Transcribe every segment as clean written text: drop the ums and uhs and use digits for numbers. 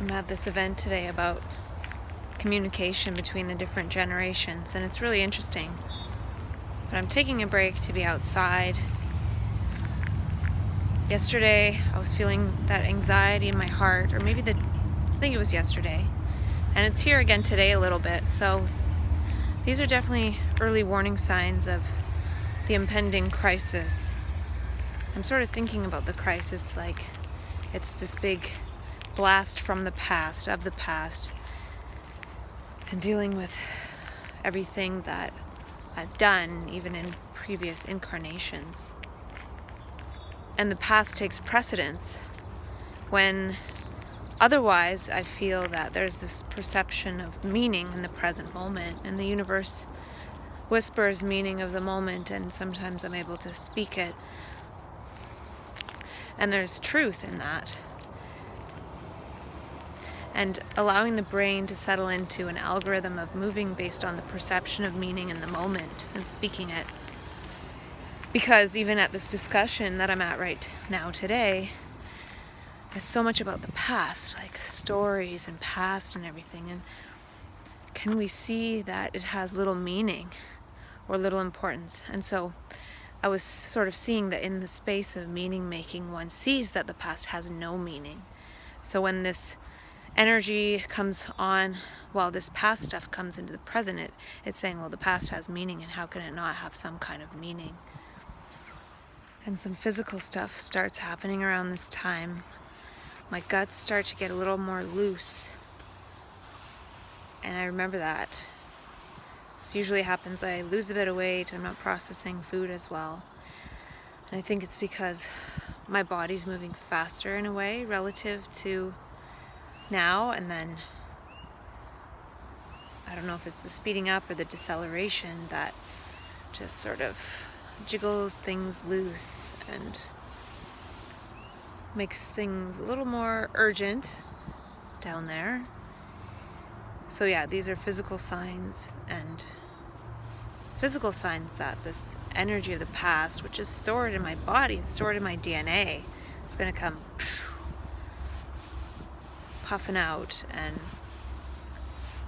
I'm at this event today about communication between the different generations, and it's really interesting. But I'm taking a break to be outside. Yesterday, I was feeling that anxiety in my heart, or maybe I think it was yesterday. And it's here again today a little bit. So these are definitely early warning signs of the impending crisis. I'm sort of thinking about the crisis like it's this big blast from the past, of the past, and dealing with everything that I've done, even in previous incarnations. And the past takes precedence when otherwise I feel that there's this perception of meaning in the present moment, and the universe whispers meaning of the moment, and sometimes I'm able to speak it. And there's truth in that. And allowing the brain to settle into an algorithm of moving based on the perception of meaning in the moment and speaking it. Because even at this discussion that I'm at right now today, it's so much about the past, like stories and past and everything. And can we see that it has little meaning or little importance? And so I was sort of seeing that in the space of meaning making, one sees that the past has no meaning. So when this energy comes on, well, this past stuff comes into the present, it's saying, well, the past has meaning, and how can it not have some kind of meaning? And some physical stuff starts happening around this time. My guts start to get a little more loose, and I remember that. This usually happens, I lose a bit of weight, I'm not processing food as well. And I think it's because my body's moving faster in a way relative to now, and then I don't know if it's the speeding up or the deceleration that just sort of jiggles things loose and makes things a little more urgent down there. So yeah, these are physical signs that this energy of the past, which is stored in my body, it's stored in my DNA, is going to come puffing out and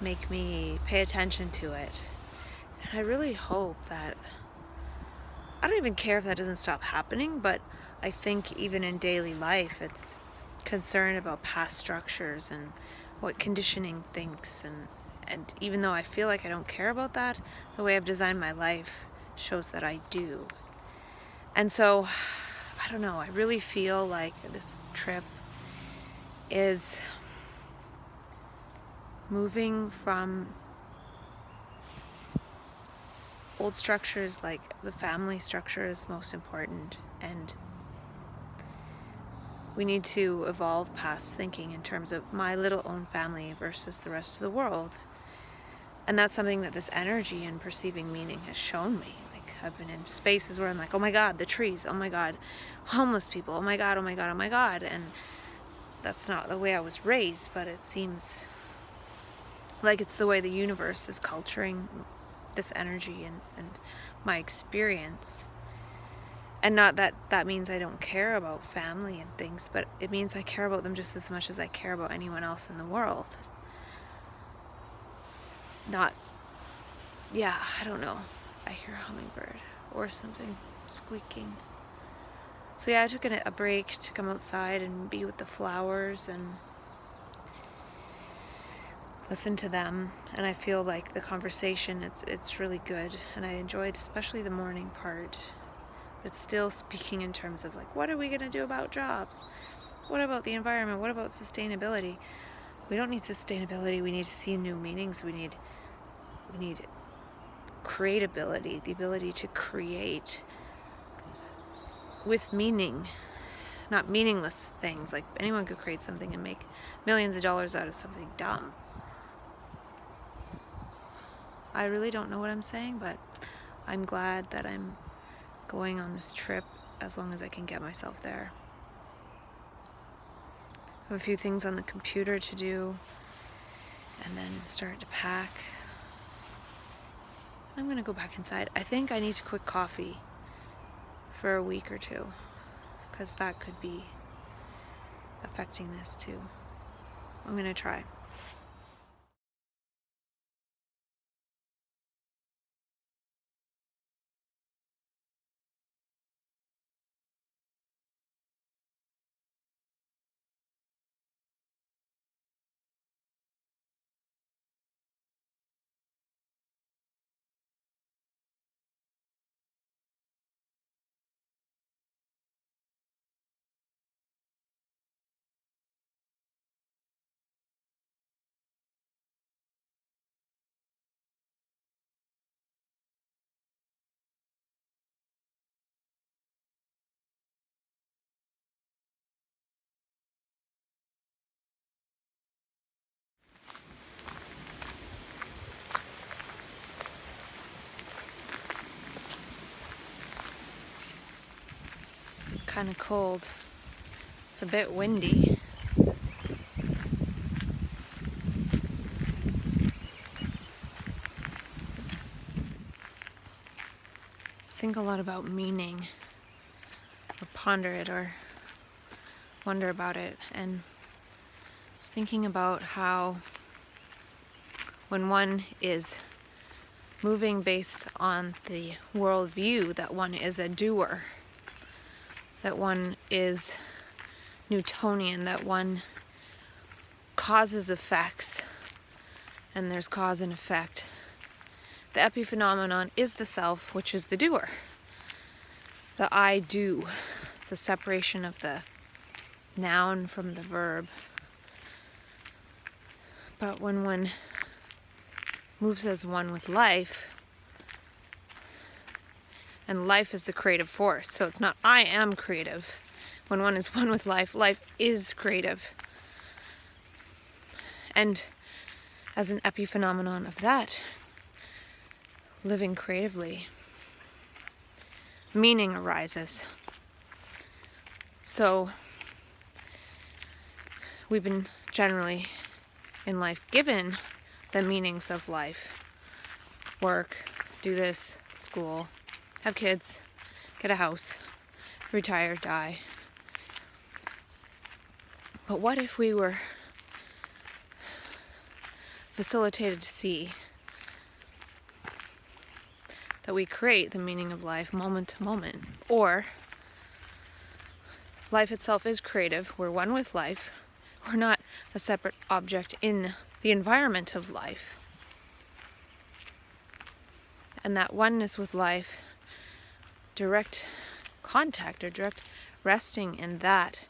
make me pay attention to it. And I really hope that, I don't even care if that doesn't stop happening, but I think even in daily life it's concern about past structures and what conditioning thinks, and even though I feel like I don't care about that, the way I've designed my life shows that I do. And so I don't know, I really feel like this trip is moving from old structures, like the family structure is most important, and we need to evolve past thinking in terms of my little own family versus the rest of the world. And that's something that this energy and perceiving meaning has shown me. Like, I've been in spaces where I'm like, oh my God, the trees, oh my God, homeless people, oh my God, oh my God, oh my God. And that's not the way I was raised, but it seems like it's the way the universe is culturing this energy and my experience. And not that that means I don't care about family and things, but it means I care about them just as much as I care about anyone else in the world. I don't know. I hear a hummingbird or something squeaking. So yeah, I took a break to come outside and be with the flowers and listen to them, and I feel like the conversation, it's really good, and I enjoyed especially the morning part. It's still speaking in terms of like, what are we going to do about jobs? What about the environment? What about sustainability? We don't need sustainability. We need to see new meanings. We need creatability, the ability to create with meaning, not meaningless things. Like, anyone could create something and make millions of dollars out of something dumb. I really don't know what I'm saying, but I'm glad that I'm going on this trip as long as I can get myself there. I have a few things on the computer to do, and then start to pack. I'm going to go back inside. I think I need to quit coffee for a week or two, because that could be affecting this too. I'm going to try. Kind of cold. It's a bit windy. Think a lot about meaning, or ponder it, or wonder about it, and I was thinking about how when one is moving based on the worldview that one is a doer, that one is Newtonian, that one causes effects, and there's cause and effect. The epiphenomenon is the self, which is the doer. The I do, the separation of the noun from the verb. But when one moves as one with life, and life is the creative force, so it's not I am creative. When one is one with life, life is creative. And as an epiphenomenon of that, living creatively, meaning arises. So we've been generally in life given the meanings of life. Work, do this, school, have kids, get a house, retire, die. But what if we were facilitated to see that we create the meaning of life moment to moment, or life itself is creative, we're one with life, we're not a separate object in the environment of life, and that oneness with life, direct contact or direct resting in that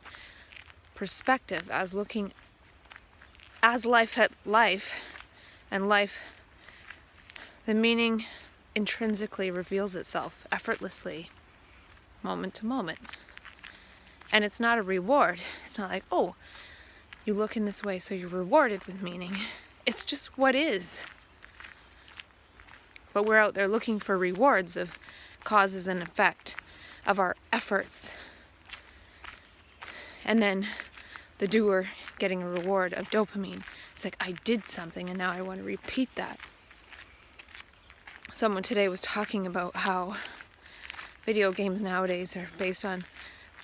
perspective as looking as life at life, and life, the meaning intrinsically reveals itself effortlessly, moment to moment. And it's not a reward. It's not like, oh, you look in this way, so you're rewarded with meaning. It's just what is. But we're out there looking for rewards of causes and effect of our efforts. And then the doer getting a reward of dopamine. It's like, I did something and now I want to repeat that. Someone today was talking about how video games nowadays are based on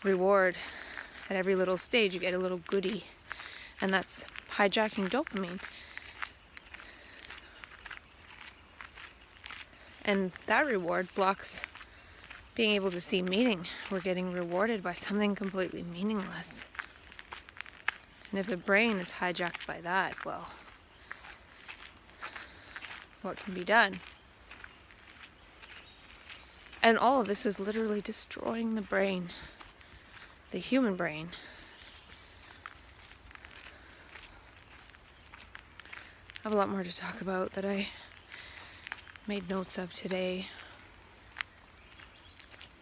reward. At every little stage you get a little goodie, and that's hijacking dopamine. And that reward blocks being able to see meaning. We're getting rewarded by something completely meaningless. And if the brain is hijacked by that, well, what can be done? And all of this is literally destroying the brain, the human brain. I have a lot more to talk about that I made notes of today.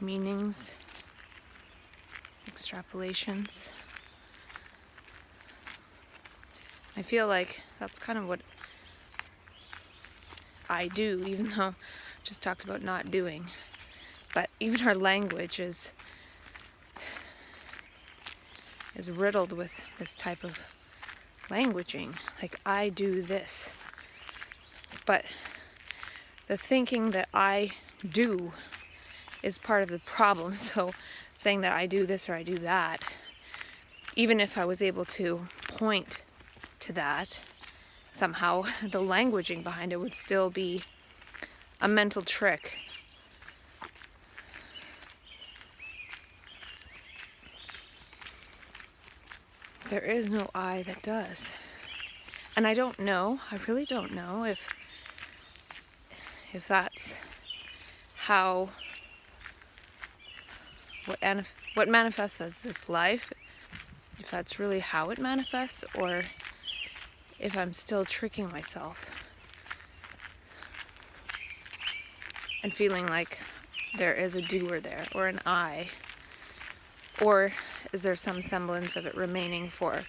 Meanings, extrapolations. I feel like that's kind of what I do, even though I just talked about not doing. But even our language is riddled with this type of languaging. Like, I do this. But the thinking that I do is part of the problem. So saying that I do this or I do that, even if I was able to point to that, somehow the languaging behind it would still be a mental trick. There is no I that does. And I don't know, I really don't know if that's how what manifests as this life, if that's really how it manifests, or if I'm still tricking myself and feeling like there is a doer there, or an I, or is there some semblance of it remaining for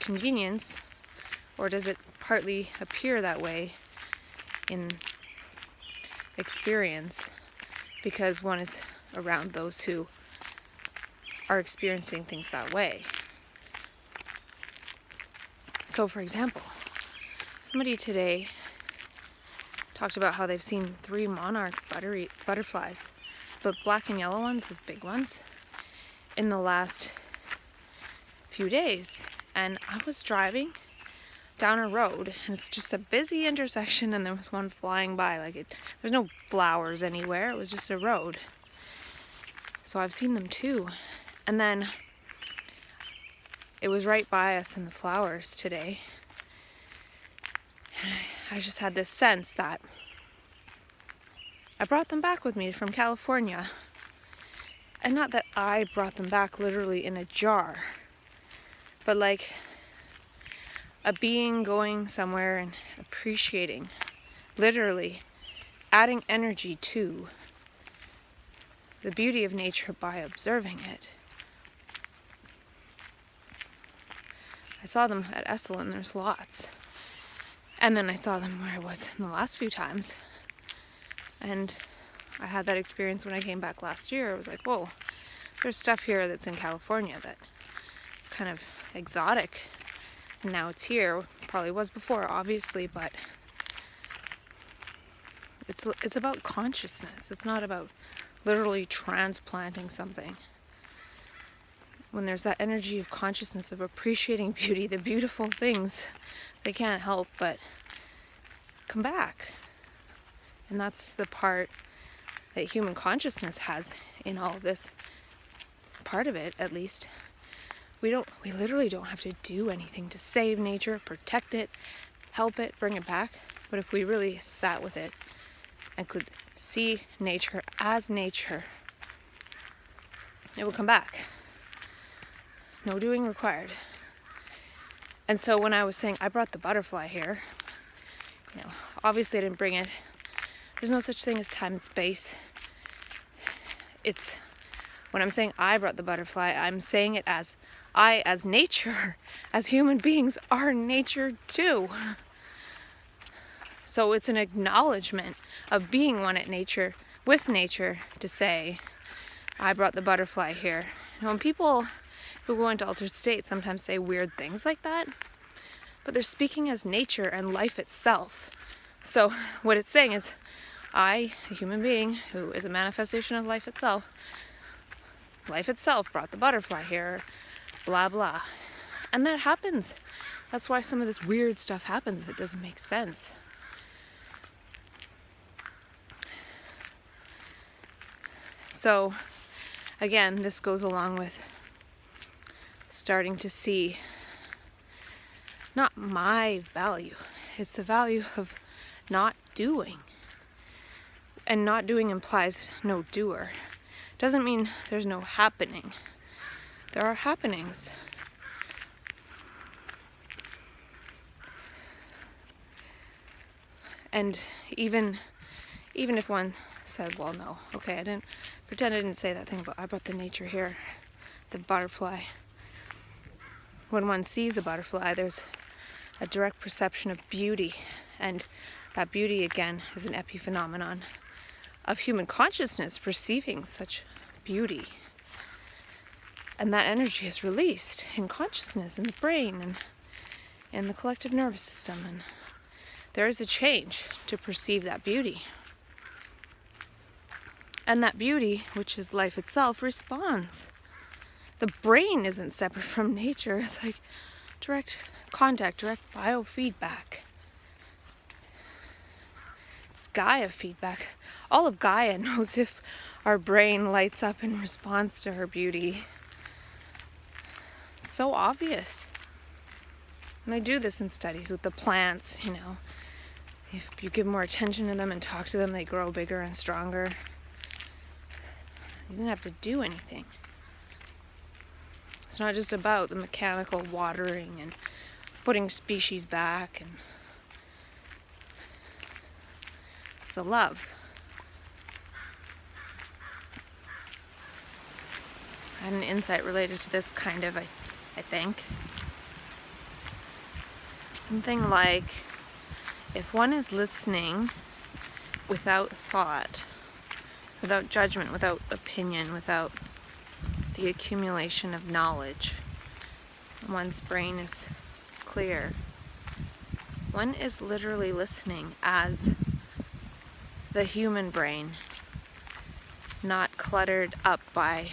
convenience, or does it partly appear that way in experience because one is around those who are experiencing things that way? So, for example, somebody today talked about how they've seen 3 monarch butterflies, the black and yellow ones, those big ones, in the last few days. And I was driving down a road, and it's just a busy intersection, and there was one flying by. There's no flowers anywhere, it was just a road. So I've seen them too. And then it was right by us in the flowers today. I just had this sense that I brought them back with me from California. And not that I brought them back literally in a jar, but like a being going somewhere and appreciating, literally adding energy to the beauty of nature by observing it. I saw them at Esalen, there's lots. And then I saw them where I was in the last few times. And I had that experience when I came back last year. I was like, whoa, there's stuff here that's in California that it's kind of exotic, and now it's here. Probably was before, obviously, but it's about consciousness. It's not about literally transplanting something. When there's that energy of consciousness, of appreciating beauty, the beautiful things, they can't help but come back. And that's the part that human consciousness has in all of this, part of it at least. We literally don't have to do anything to save nature, protect it, help it, bring it back. But if we really sat with it and could see nature as nature, it would come back. No doing required. And so when I was saying I brought the butterfly here, obviously I didn't bring it. There's no such thing as time and space. When I'm saying I brought the butterfly, I'm saying it as I, as nature, as human beings, are nature too. So it's an acknowledgement of being one at nature, with nature, to say, I brought the butterfly here. When people who go into altered states sometimes say weird things like that, but they're speaking as nature and life itself. So what it's saying is, I, a human being who is a manifestation of life itself brought the butterfly here, blah blah. And that happens. That's why some of this weird stuff happens. It doesn't make sense. So again, this goes along with starting to see not my value, it's the value of not doing. And not doing implies no doer. Doesn't mean there's no happening. There are happenings. And even if one said, well, no, okay, I didn't say that thing, but I brought the nature here, the butterfly. When one sees the butterfly, there's a direct perception of beauty, and that beauty, again, is an epiphenomenon of human consciousness perceiving such beauty. And that energy is released in consciousness, in the brain, and in the collective nervous system. And there is a change to perceive that beauty. And that beauty, which is life itself, responds. The brain isn't separate from nature. It's like direct contact, direct biofeedback. It's Gaia feedback. All of Gaia knows if our brain lights up in response to her beauty. It's so obvious. And they do this in studies with the plants, you know. If you give more attention to them and talk to them, they grow bigger and stronger. You didn't have to do anything. It's not just about the mechanical watering and putting species back, and it's the love. I had an insight related to this kind of, I think. Something like, if one is listening without thought, without judgment, without opinion, without the accumulation of knowledge, one's brain is clear. One is literally listening as the human brain, not cluttered up by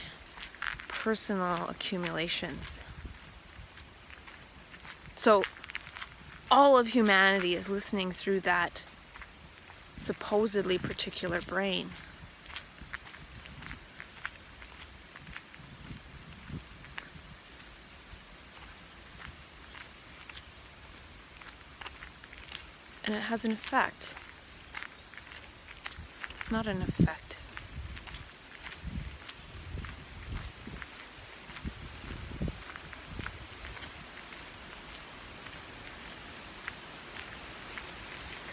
personal accumulations. So all of humanity is listening through that supposedly particular brain. And it has an effect, not an effect.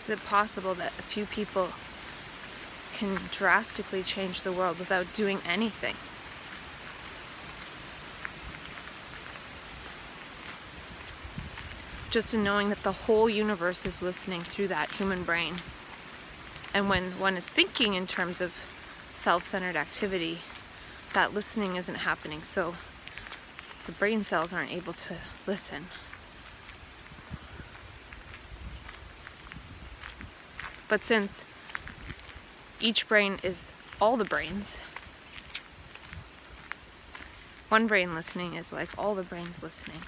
Is it possible that a few people can drastically change the world without doing anything? Just in knowing that the whole universe is listening through that human brain. And when one is thinking in terms of self-centered activity, that listening isn't happening, so the brain cells aren't able to listen. But since each brain is all the brains, one brain listening is like all the brains listening.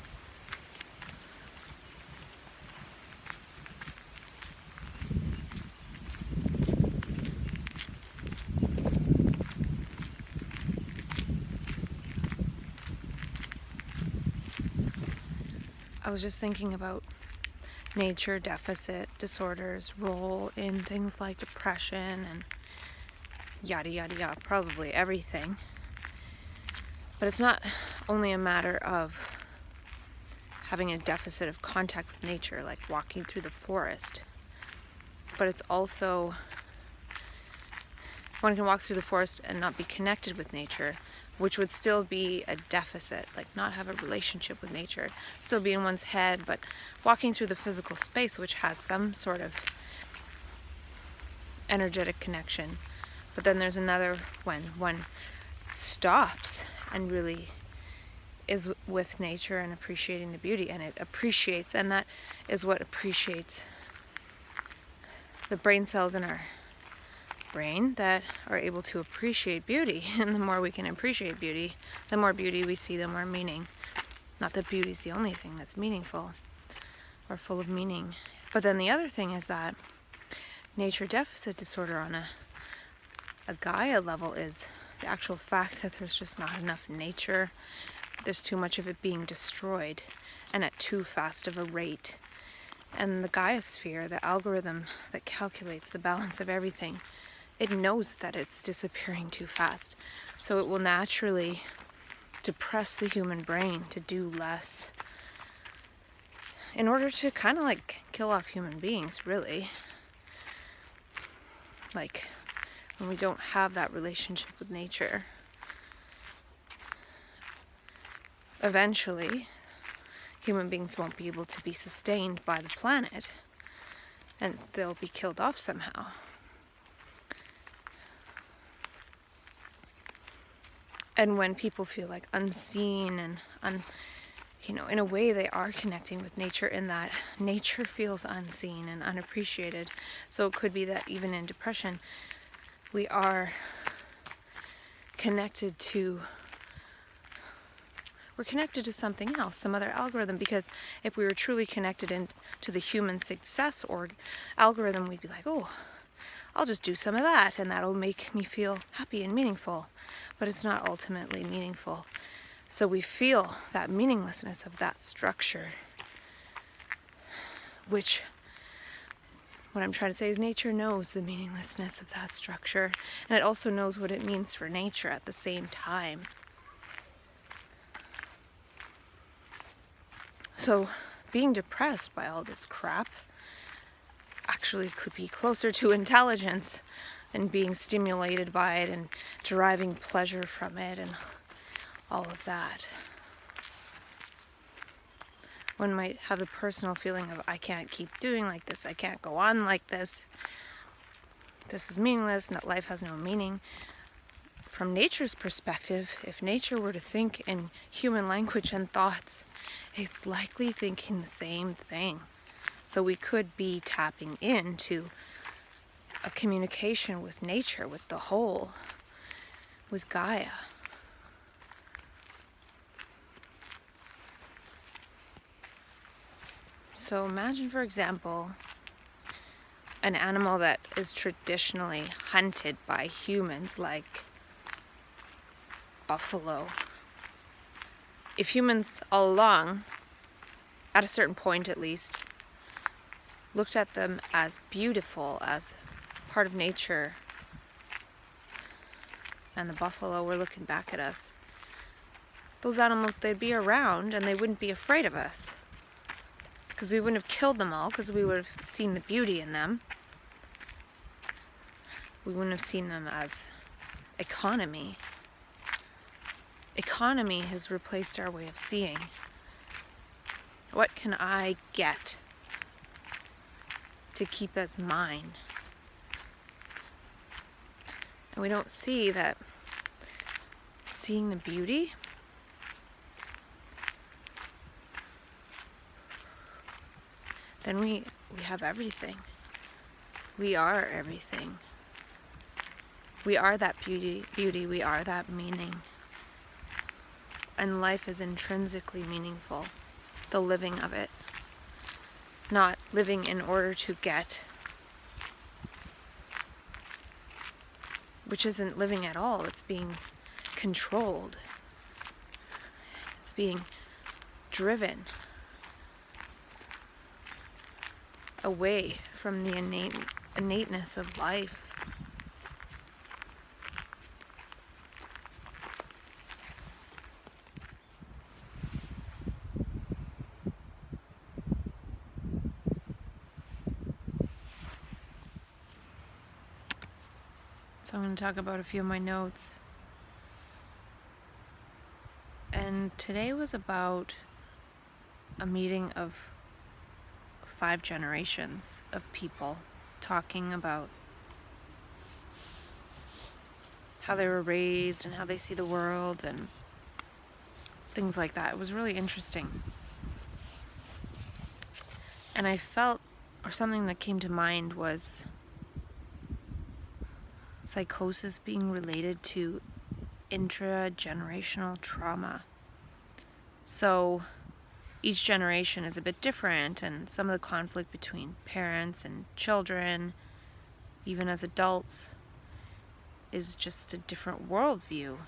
I was just thinking about nature deficit disorders' role in things like depression and yada yada yada, probably everything. But it's not only a matter of having a deficit of contact with nature, like walking through the forest, but it's also, one can walk through the forest and not be connected with nature, which would still be a deficit, like not have a relationship with nature, still be in one's head, but walking through the physical space, which has some sort of energetic connection. But then there's another, when one stops and really is with nature and appreciating the beauty, and it appreciates, and that is what appreciates the brain cells in our brain that are able to appreciate beauty. And the more we can appreciate beauty, the more beauty we see, the more meaning. Not that beauty is the only thing that's meaningful or full of meaning, but then the other thing is that nature deficit disorder on a Gaia level is the actual fact that there's just not enough nature. There's too much of it being destroyed, and at too fast of a rate. And the Gaia sphere, the algorithm that calculates the balance of everything, it knows that it's disappearing too fast. So it will naturally depress the human brain to do less in order to kind of like kill off human beings, really. Like when we don't have that relationship with nature, eventually human beings won't be able to be sustained by the planet, and they'll be killed off somehow. And when people feel like unseen and in a way they are connecting with nature, in that nature feels unseen and unappreciated. So it could be that even in depression, we are connected to we're connected to something else, some other algorithm, because if we were truly connected to the human success algorithm, we'd be like, oh, I'll just do some of that and that'll make me feel happy and meaningful. But it's not ultimately meaningful. So we feel that meaninglessness of that structure, which, what I'm trying to say is nature knows the meaninglessness of that structure, and it also knows what it means for nature at the same time. So being depressed by all this crap actually could be closer to intelligence than being stimulated by it and deriving pleasure from it and all of that. One might have the personal feeling of, I can't keep doing like this, I can't go on like this is meaningless, life has no meaning. From nature's perspective, if nature were to think in human language and thoughts, it's likely thinking the same thing. So we could be tapping into a communication with nature, with the whole, with Gaia. So imagine, for example, an animal that is traditionally hunted by humans, like buffalo. If humans all along, at a certain point at least, looked at them as beautiful, as part of nature, and the buffalo were looking back at us, those animals, they'd be around and they wouldn't be afraid of us. Because we wouldn't have killed them all, because we would have seen the beauty in them. We wouldn't have seen them as economy. Economy has replaced our way of seeing. What can I get to keep as mine? And we don't see that seeing the beauty then we have everything. We are everything. We are that beauty, we are that meaning. And life is intrinsically meaningful, the living of it. Not living in order to get, which isn't living at all, it's being controlled. It's being driven away from the innateness of life. So I'm going to talk about a few of my notes. And today was about a meeting of 5 generations of people talking about how they were raised and how they see the world and things like that. It was really interesting. And I felt, or something that came to mind was psychosis being related to intragenerational trauma. So each generation is a bit different, and some of the conflict between parents and children, even as adults, is just a different worldview.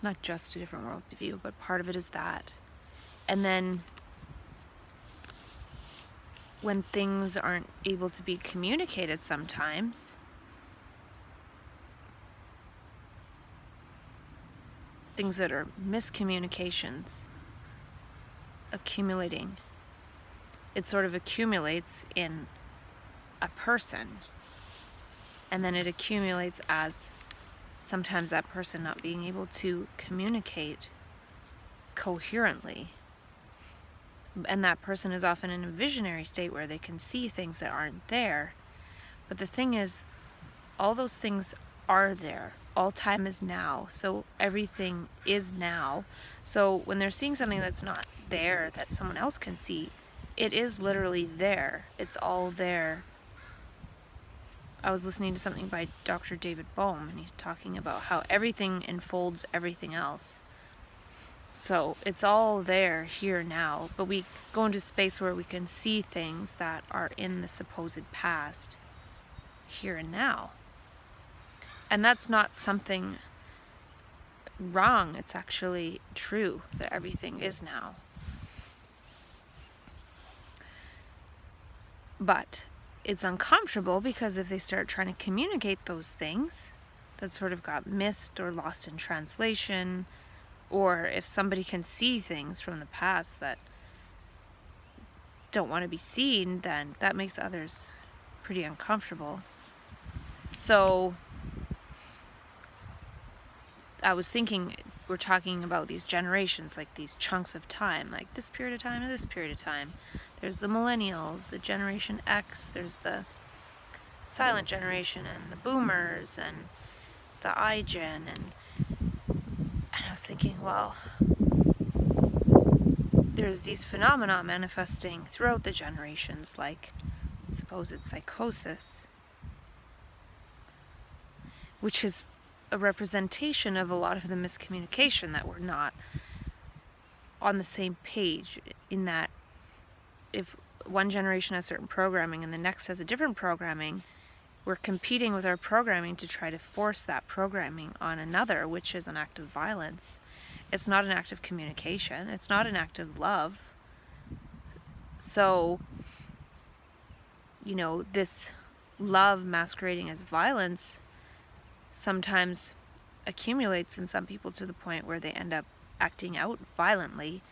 Not just a different worldview, but part of it is that. And then when things aren't able to be communicated sometimes, things that are miscommunications accumulating, it sort of accumulates in a person, and then it accumulates as sometimes that person not being able to communicate coherently. And that person is often in a visionary state where they can see things that aren't there. But the thing is, all those things are there. All time is now. So everything is now. So when they're seeing something that's not there, that someone else can see, it is literally there. It's all there. I was listening to something by Dr. David Bohm, and he's talking about how everything enfolds everything else. So it's all there here now, but we go into space where we can see things that are in the supposed past here and now. And that's not something wrong, it's actually true that everything is now. But it's uncomfortable because if they start trying to communicate those things that sort of got missed or lost in translation, or if somebody can see things from the past that don't want to be seen, then that makes others pretty uncomfortable. So I was thinking, we're talking about these generations, like these chunks of time, like this period of time to this period of time. There's the millennials, the Generation X, there's the silent generation, and the boomers, and the iGen, and I was thinking, well, there's these phenomena manifesting throughout the generations, like supposed psychosis, which is a representation of a lot of the miscommunication, that we're not on the same page, in that if one generation has certain programming and the next has a different programming, we're competing with our programming to try to force that programming on another, which is an act of violence. It's not an act of communication. It's not an act of love. So, this love masquerading as violence sometimes accumulates in some people to the point where they end up acting out violently,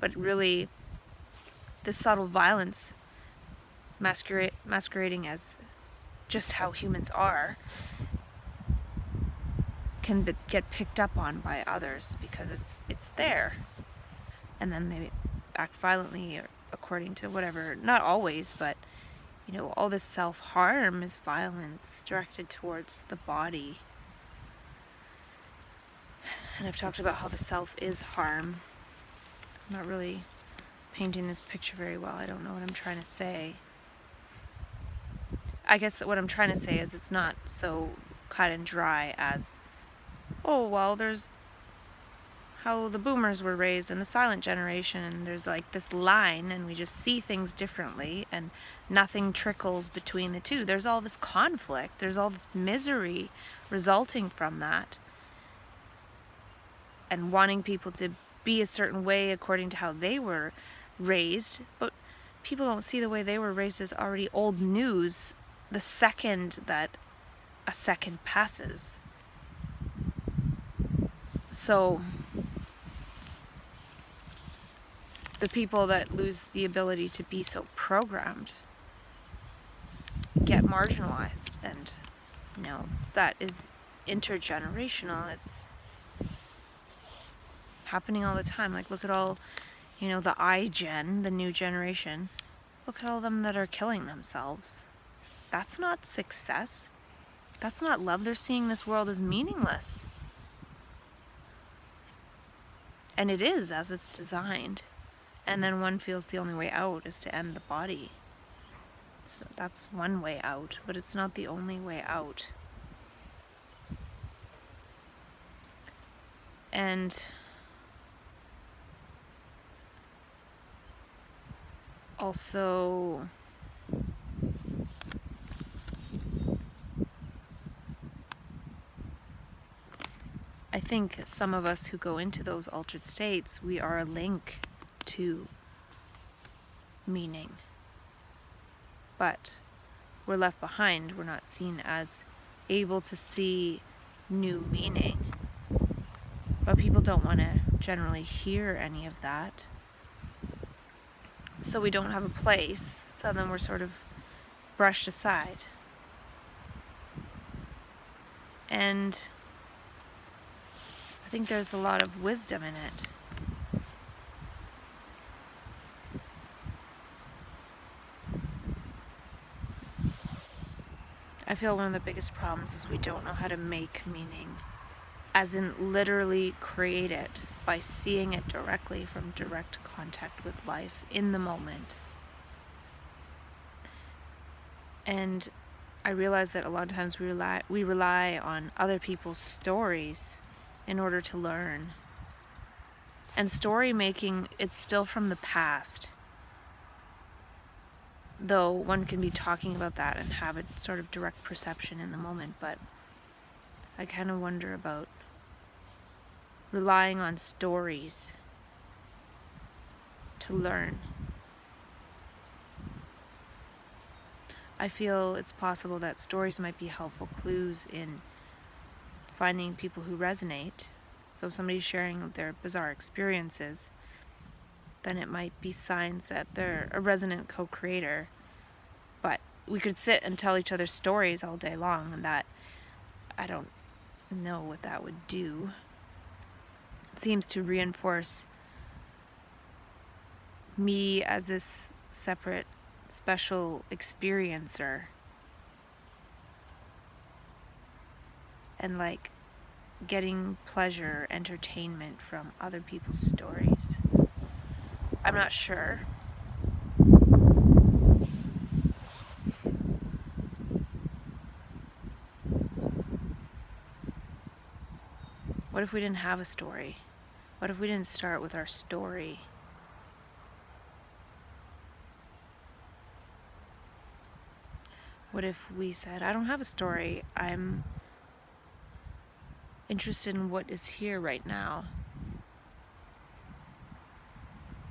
but really the subtle violence masquerading as just how humans are can get picked up on by others because it's there, and then they act violently according to whatever. Not always, but all this self-harm is violence directed towards the body. And I've talked about how the self is harm. I'm not really painting this picture very well. I don't know what I'm trying to say. I guess what I'm trying to say is it's not so cut and dry as, oh, well, there's how the boomers were raised and the silent generation, and there's like this line, and we just see things differently, and nothing trickles between the two. There's all this conflict, there's all this misery resulting from that, and wanting people to be a certain way according to how they were raised, but people don't see the way they were raised as already old news the second that a second passes. So the people that lose the ability to be so programmed get marginalized, and that is intergenerational. It's happening all the time. Like, look at all the iGen, the new generation. Look at all of them that are killing themselves. That's not success. That's not love. They're seeing this world as meaningless. And it is, as it's designed. And then one feels the only way out is to end the body. That's one way out, but it's not the only way out. And also, I think some of us who go into those altered states, we are a link to meaning. But we're left behind. We're not seen as able to see new meaning. But people don't want to generally hear any of that. So we don't have a place. So then we're sort of brushed aside. And I think there's a lot of wisdom in it. I feel one of the biggest problems is we don't know how to make meaning, as in literally create it by seeing it directly from direct contact with life in the moment. And I realize that a lot of times we rely on other people's stories in order to learn. And story making, it's still from the past. Though one can be talking about that and have a sort of direct perception in the moment, but I kind of wonder about relying on stories to learn. I feel it's possible that stories might be helpful clues in finding people who resonate. So if somebody's sharing their bizarre experiences, then it might be signs that they're a resonant co-creator. But we could sit and tell each other stories all day long, and that, I don't know what that would do. It seems to reinforce me as this separate, special experiencer. And like getting pleasure, entertainment from other people's stories. I'm not sure. What if we didn't have a story? What if we didn't start with our story? What if we said, I don't have a story, I'm interested in what is here right now?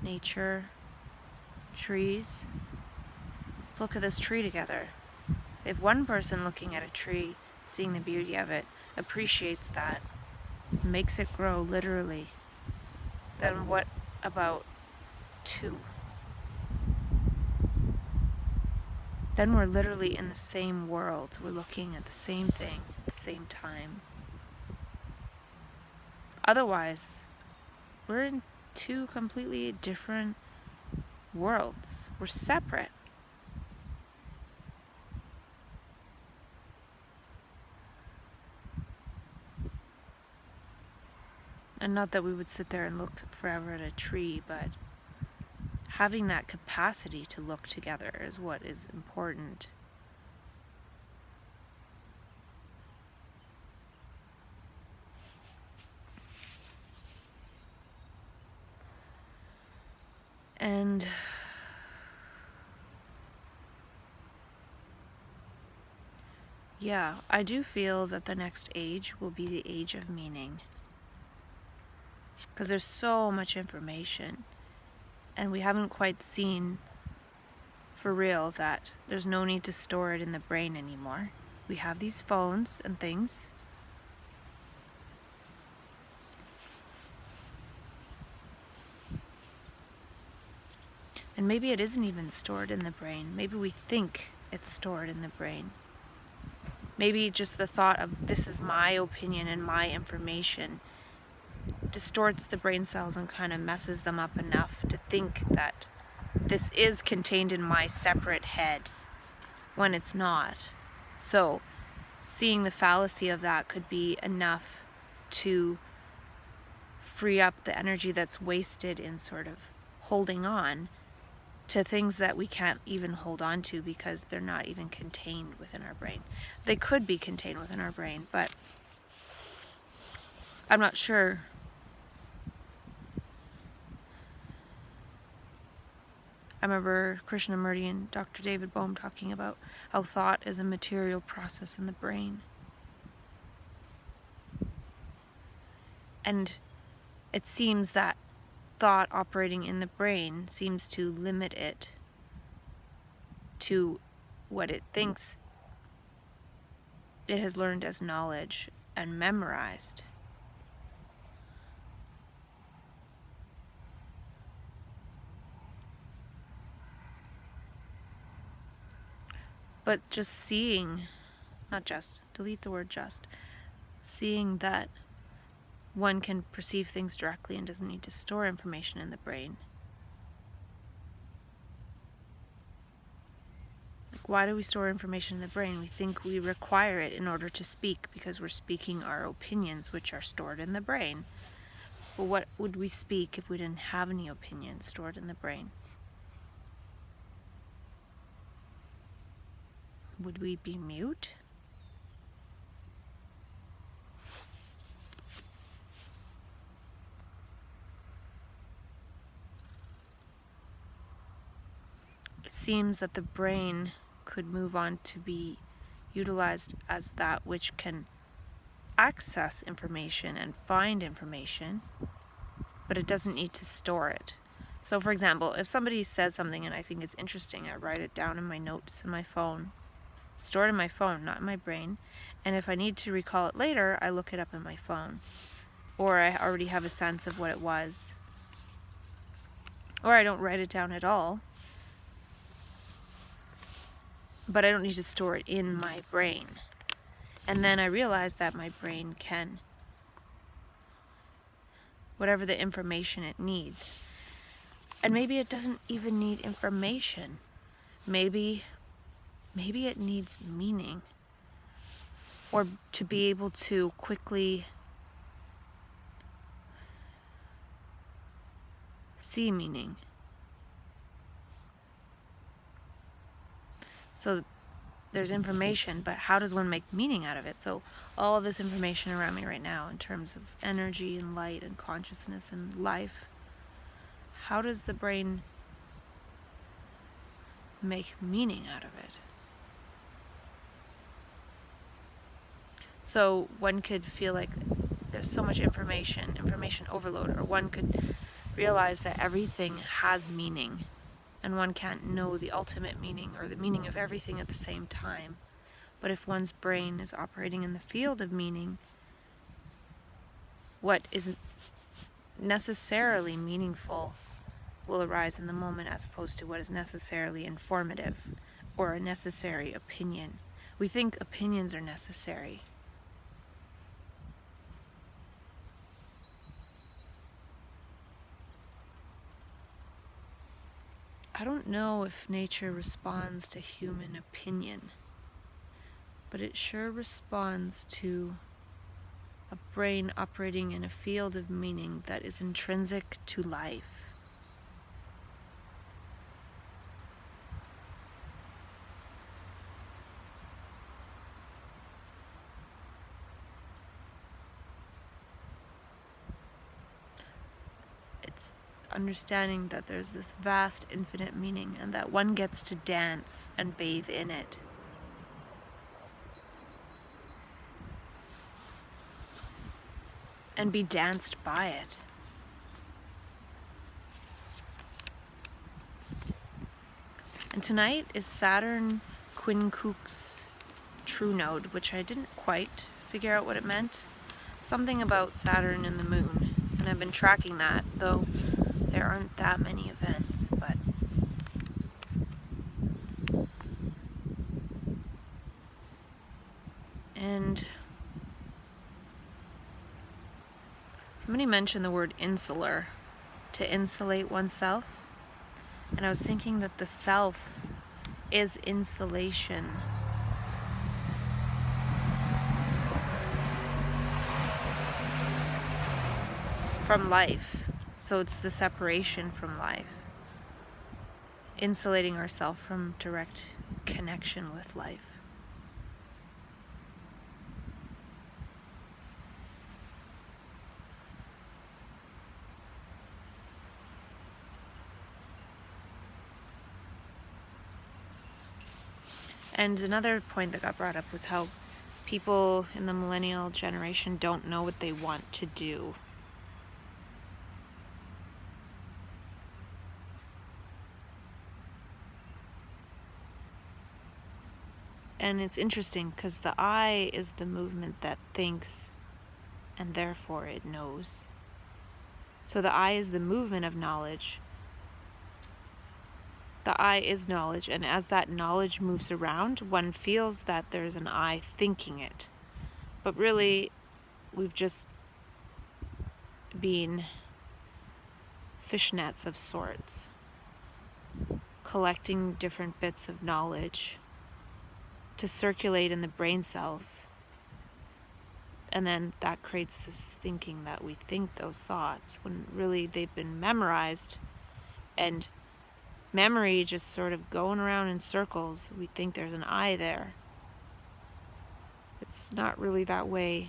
Nature, trees. Let's look at this tree together. If one person looking at a tree, seeing the beauty of it, appreciates that, makes it grow literally, then what about two? Then we're literally in the same world. We're looking at the same thing at the same time. Otherwise, we're in two completely different worlds. We're separate. And not that we would sit there and look forever at a tree, but having that capacity to look together is what is important. And yeah, I do feel that the next age will be the age of meaning. Because there's so much information, and we haven't quite seen for real that there's no need to store it in the brain anymore. We have these phones and things. And maybe it isn't even stored in the brain. Maybe we think it's stored in the brain. Maybe just the thought of this is my opinion and my information distorts the brain cells and kind of messes them up enough to think that this is contained in my separate head when it's not. So seeing the fallacy of that could be enough to free up the energy that's wasted in sort of holding on to things that we can't even hold on to because they're not even contained within our brain. They could be contained within our brain, but I'm not sure. I remember Krishnamurti and Dr. David Bohm talking about how thought is a material process in the brain. And it seems that thought operating in the brain seems to limit it to what it thinks it has learned as knowledge and memorized. But just seeing, not just, delete the word just, seeing that one can perceive things directly and doesn't need to store information in the brain. Like, why do we store information in the brain? We think we require it in order to speak because we're speaking our opinions, which are stored in the brain. But what would we speak if we didn't have any opinions stored in the brain? Would we be mute? seems that the brain could move on to be utilized as that which can access information and find information, but it doesn't need to store it. So for example, if somebody says something and I think it's interesting, I write it down in my notes in my phone, stored in my phone, not in my brain, and if I need to recall it later, I look it up in my phone, or I already have a sense of what it was, or I don't write it down at all, but I don't need to store it in my brain. And then I realize that my brain can, whatever the information it needs, and maybe it doesn't even need information. Maybe it needs meaning, or to be able to quickly see meaning. So there's information, but how does one make meaning out of it? So all of this information around me right now in terms of energy and light and consciousness and life, how does the brain make meaning out of it? So one could feel like there's so much information overload, or one could realize that everything has meaning, and one can't know the ultimate meaning or the meaning of everything at the same time. But if one's brain is operating in the field of meaning, what isn't necessarily meaningful will arise in the moment, as opposed to what is necessarily informative or a necessary opinion. We think opinions are necessary. I don't know if nature responds to human opinion, but it sure responds to a brain operating in a field of meaning that is intrinsic to life. It's understanding that there's this vast, infinite meaning, and that one gets to dance and bathe in it. And be danced by it. And tonight is Saturn Quincunx true node, which I didn't quite figure out what it meant. Something about Saturn and the moon. And I've been tracking that, though there aren't that many events, but and somebody mentioned the word insular, to insulate oneself, and I was thinking that the self is insulation. From life. So it's the separation from life. Insulating ourselves from direct connection with life. And another point that got brought up was how people in the millennial generation don't know what they want to do. And it's interesting because the I is the movement that thinks, and therefore it knows. So the I is the movement of knowledge. The I is knowledge, and as that knowledge moves around, one feels that there's an I thinking it. But really, we've just been fishnets of sorts, collecting different bits of knowledge to circulate in the brain cells. And then that creates this thinking that we think those thoughts, when really they've been memorized, and memory just sort of going around in circles. We think there's an I there. It's not really that way.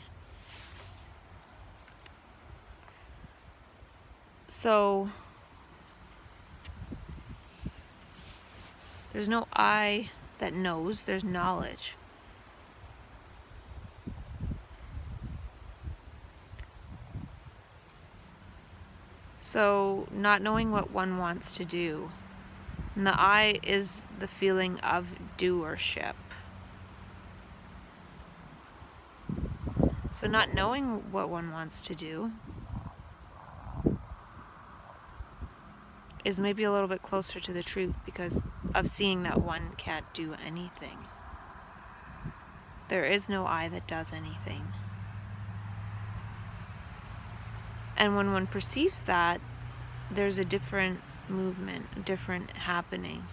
So There's no I that knows, there's knowledge. So, not knowing what one wants to do. And the I is the feeling of doership. So, not knowing what one wants to do is maybe a little bit closer to the truth because of seeing that one can't do anything. There is no I that does anything. And when one perceives that, there's a different movement, a different happening.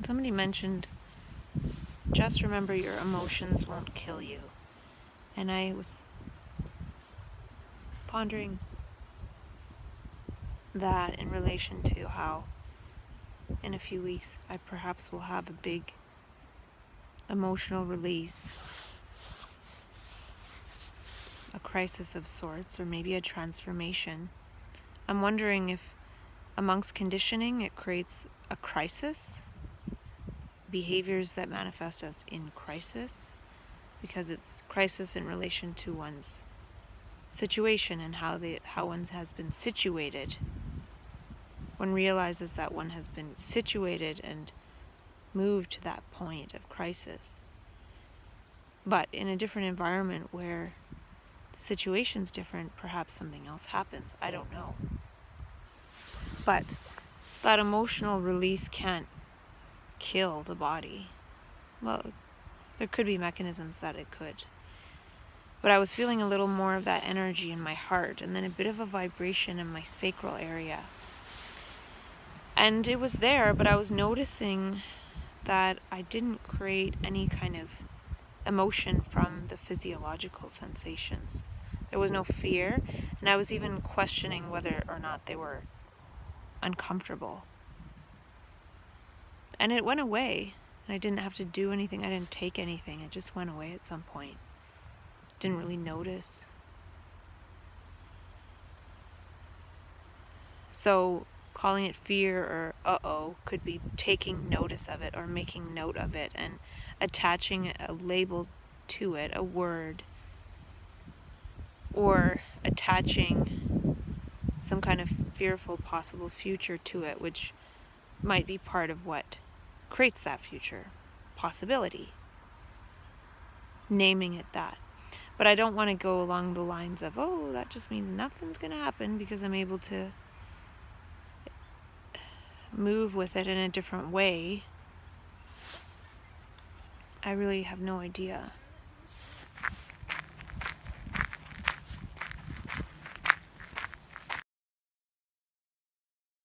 Somebody mentioned, just remember your emotions won't kill you. And I was pondering that in relation to how in a few weeks I perhaps will have a big emotional release, a crisis of sorts, or maybe a transformation. I'm wondering if amongst conditioning it creates a crisis, behaviors that manifest as in crisis, because it's crisis in relation to one's situation and how one has been situated. One realizes that one has been situated and moved to that point of crisis, but in a different environment where the situation's different, perhaps something else happens. I don't know. But that emotional release can't kill the body. Well, there could be mechanisms that it could. But I was feeling a little more of that energy in my heart, and then a bit of a vibration in my sacral area. And it was there, but I was noticing that I didn't create any kind of emotion from the physiological sensations. There was no fear, and I was even questioning whether or not they were uncomfortable. And it went away, and I didn't have to do anything. I didn't take anything. It just went away at some point. Didn't really notice. So calling it fear or uh-oh could be taking notice of it or making note of it and attaching a label to it, a word, or attaching some kind of fearful possible future to it, which might be part of what creates that future possibility. Naming it that. But I don't want to go along the lines of, oh, that just means nothing's going to happen because I'm able to move with it in a different way. I really have no idea.